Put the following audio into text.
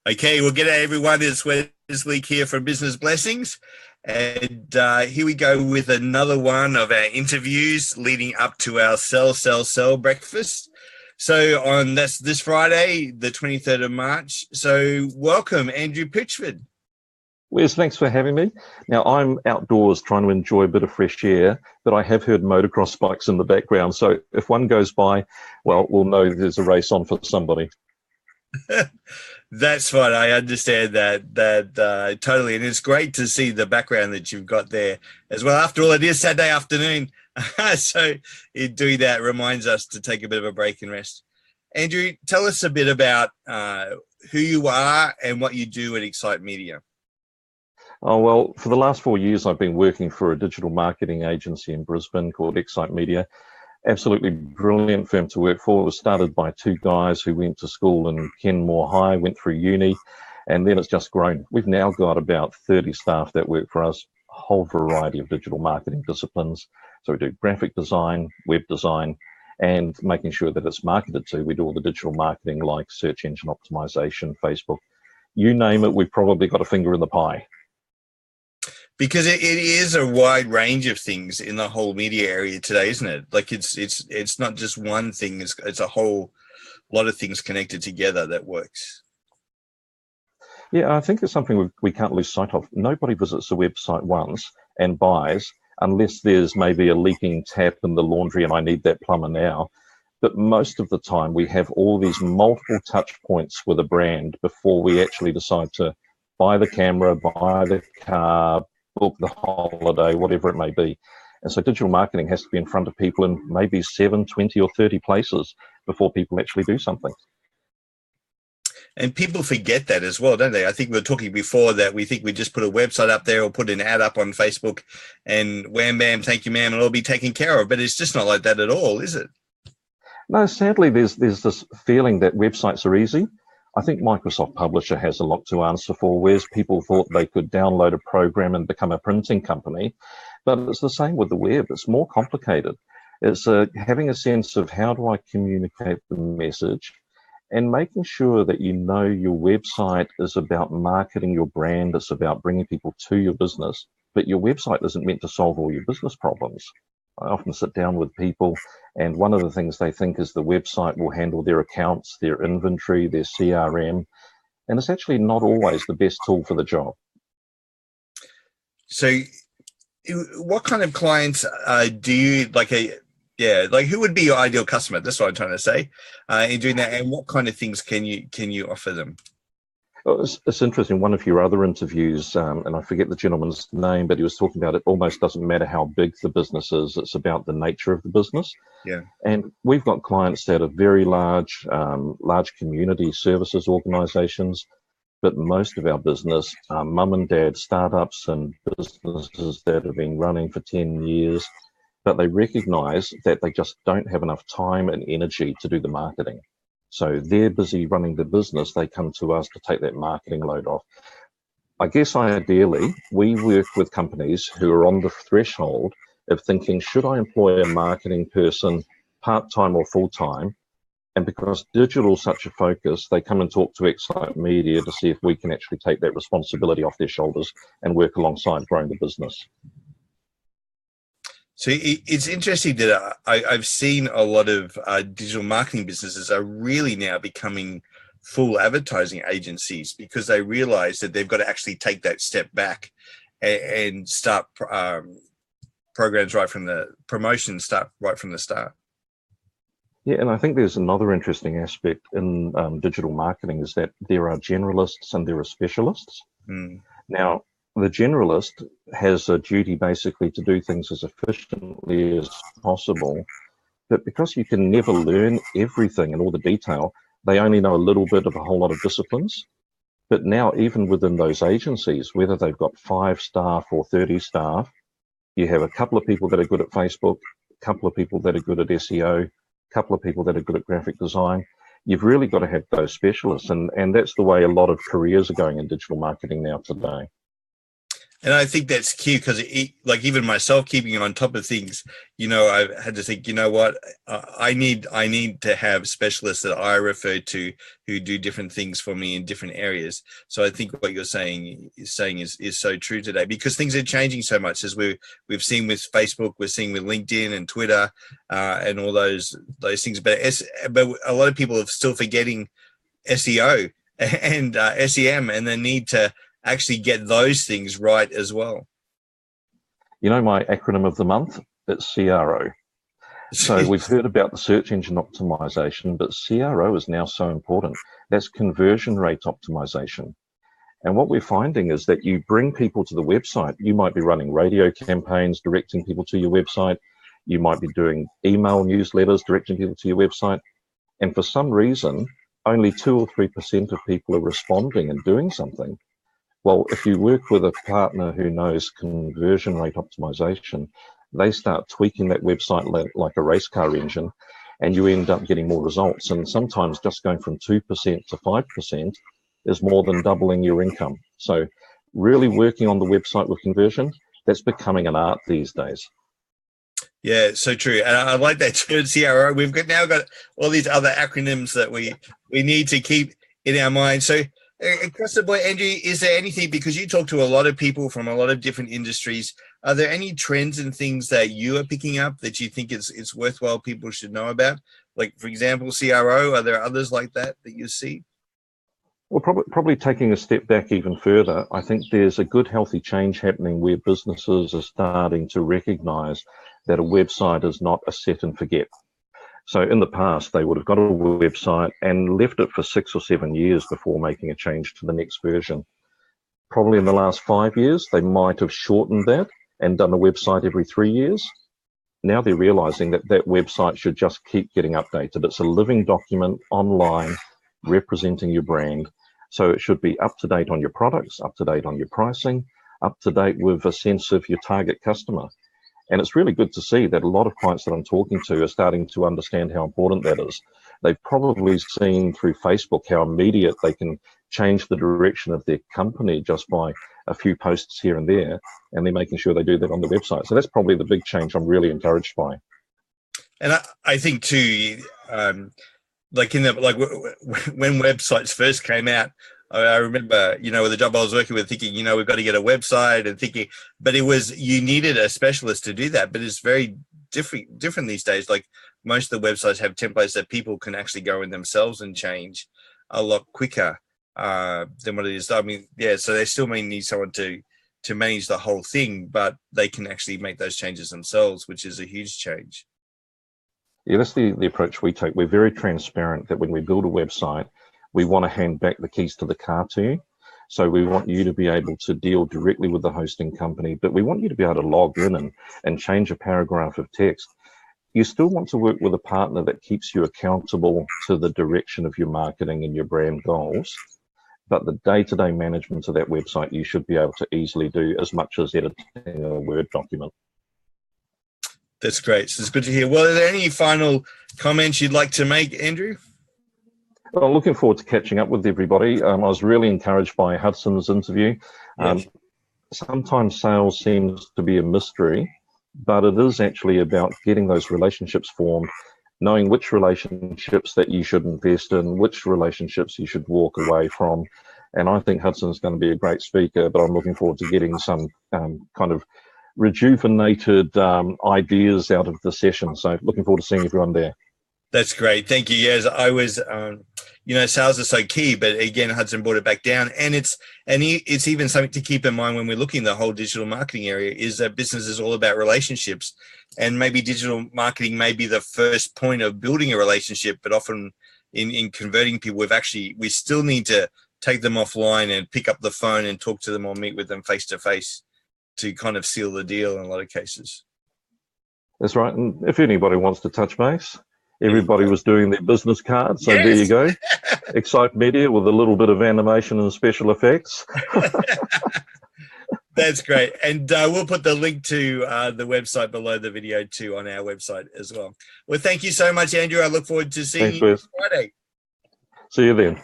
Okay, well, g'day everyone. It's Wesley here from Business Blessings. And here we go with another one of our interviews leading up to our Sell breakfast. So that's this Friday, the 23rd of March. So welcome, Andrew Pitchford. Wes, thanks for having me. Now, I'm outdoors trying to enjoy a bit of fresh air, but I have heard motocross bikes in the background. So if one goes by, well, we'll know there's a race on for somebody. That's fine. I understand that totally, and it's great to see the background that you've got there as well. After all, it is Saturday afternoon, so doing that reminds us to take a bit of a break and rest. Andrew, tell us a bit about who you are and what you do at Excitemedia. Oh, well, for the last 4 years, I've been working for a digital marketing agency in Brisbane called Excitemedia. Absolutely brilliant firm to work for. It was started by two guys who went to school in Kenmore High, went through uni, and then it's just grown. We've now got about 30 staff that work for us, a whole variety of digital marketing disciplines. So we do graphic design, web design, and making sure that it's marketed to. We do all the digital marketing like search engine optimization, Facebook. You name it, we've probably got a finger in the pie. Because it is a wide range of things in the whole media area today, isn't it? Like it's not just one thing; it's a whole lot of things connected together that works. Yeah, I think it's something we can't lose sight of. Nobody visits a website once and buys unless there's maybe a leaking tap in the laundry and I need that plumber now. But most of the time, we have all these multiple touch points with a brand before we actually decide to buy the camera, buy the car, book the holiday, whatever it may be. And so digital marketing has to be in front of people in maybe 7, 20 or 30 places before people actually do something. And people forget that as well, don't they? I think we were talking before that we think we just put a website up there or put an ad up on Facebook and wham, bam, thank you, ma'am, and it'll be taken care of. But it's just not like that at all, is it? No, sadly, there's this feeling that websites are easy. I think Microsoft Publisher has a lot to answer for, whereas people thought they could download a program and become a printing company. But it's the same with the web. It's more complicated. It's having a sense of how do I communicate the message and making sure that you know your website is about marketing your brand. It's about bringing people to your business. But your website isn't meant to solve all your business problems. I often sit down with people, and one of the things they think is the website will handle their accounts, their inventory, their CRM, and it's actually not always the best tool for the job. So what kind of clients do you like who would be your ideal customer? That's what I'm trying to say in doing that. And what kind of things can you offer them? Well, it's interesting. One of your other interviews, and I forget the gentleman's name, but he was talking about it almost doesn't matter how big the business is. It's about the nature of the business. Yeah. And we've got clients that are very large, large community services organizations, but most of our business are mum and dad startups and businesses that have been running for 10 years, but they recognize that they just don't have enough time and energy to do the marketing. So they're busy running the business. They come to us to take that marketing load off. I guess ideally, we work with companies who are on the threshold of thinking, should I employ a marketing person part-time or full-time? And because digital is such a focus, they come and talk to Excitemedia to see if we can actually take that responsibility off their shoulders and work alongside growing the business. So it's interesting that I've seen a lot of digital marketing businesses are really now becoming full advertising agencies because they realize that they've got to actually take that step back and start programs right from the promotion, start right from the start. Yeah, and I think there's another interesting aspect in digital marketing is that there are generalists and there are specialists. Now, the generalist has a duty basically to do things as efficiently as possible, but because you can never learn everything and all the detail, they only know a little bit of a whole lot of disciplines. But now even within those agencies, whether they've got 5 staff or 30 staff, you have a couple of people that are good at Facebook, a couple of people that are good at SEO, a couple of people that are good at graphic design. You've really got to have those specialists, and that's the way a lot of careers are going in digital marketing now today. And I think that's key because, like, even myself keeping on top of things, I've had to think, what, I need to have specialists that I refer to who do different things for me in different areas. So I think what you're saying is so true today, because things are changing so much, as we've seen with Facebook, we're seeing with LinkedIn and Twitter, and all those things. But a lot of people are still forgetting SEO and SEM, and the need to actually get those things right as well. My acronym of the month, it's CRO. So we've heard about the search engine optimization, but CRO is now so important. That's conversion rate optimization. And what we're finding is that you bring people to the website. You might be running radio campaigns, directing people to your website. You might be doing email newsletters, directing people to your website. And for some reason, only 2 or 3% of people are responding and doing something. Well, if you work with a partner who knows conversion rate optimization, they start tweaking that website like a race car engine, and you end up getting more results. And sometimes just going from 2% to 5% is more than doubling your income. So really working on the website with conversion, that's becoming an art these days. Yeah, so true. And I like that term, CRO. We've now got all these other acronyms that we need to keep in our mind. So across the board, Andrew, is there anything, because you talk to a lot of people from a lot of different industries, are there any trends and things that you are picking up that you think it's worthwhile people should know about? Like, for example, CRO, are there others like that you see? Well, probably taking a step back even further, I think there's a good, healthy change happening where businesses are starting to recognize that a website is not a set and forget. So in the past, they would have got a website and left it for 6 or 7 years before making a change to the next version. Probably in the last 5 years, they might have shortened that and done a website every 3 years. Now they're realizing that that website should just keep getting updated. It's a living document online representing your brand. So it should be up to date on your products, up to date on your pricing, up to date with a sense of your target customer. And it's really good to see that a lot of clients that I'm talking to are starting to understand how important that is. They've probably seen through Facebook how immediate they can change the direction of their company just by a few posts here and there, and they're making sure they do that on the website. So that's probably the big change I'm really encouraged by. And I think too, when websites first came out, I remember, with the job I was working with, thinking, we've got to get a website, and thinking, but you needed a specialist to do that. But it's very different these days. Like, most of the websites have templates that people can actually go in themselves and change a lot quicker than what it is. I mean, yeah, so they still may need someone to manage the whole thing, but they can actually make those changes themselves, which is a huge change. Yeah, that's the approach we take. We're very transparent that when we build a website, we want to hand back the keys to the car to you. So we want you to be able to deal directly with the hosting company, but we want you to be able to log in and change a paragraph of text. You still want to work with a partner that keeps you accountable to the direction of your marketing and your brand goals. But the day-to-day management of that website, you should be able to easily do as much as editing a Word document. That's great. So it's good to hear. Well, are there any final comments you'd like to make, Andrew? Well, looking forward to catching up with everybody. I was really encouraged by Hudson's interview. Yes. Sometimes sales seems to be a mystery, but it is actually about getting those relationships formed, knowing which relationships that you should invest in, which relationships you should walk away from. And I think Hudson's going to be a great speaker, but I'm looking forward to getting some kind of rejuvenated ideas out of the session. So looking forward to seeing everyone there. That's great. Thank you. Yes, I was, sales are so key, but again, Hudson brought it back down. And it's even something to keep in mind when we're looking at the whole digital marketing area, is that business is all about relationships. And maybe digital marketing may be the first point of building a relationship, but often in converting people, we still need to take them offline and pick up the phone and talk to them or meet with them face to face to kind of seal the deal in a lot of cases. That's right. And if anybody wants to touch base, everybody was doing their business cards. So yes. There you go. Excitemedia with a little bit of animation and special effects. That's great. And we'll put the link to the website below the video too on our website as well. Well, thank you so much, Andrew. I look forward to seeing you Friday. See you then.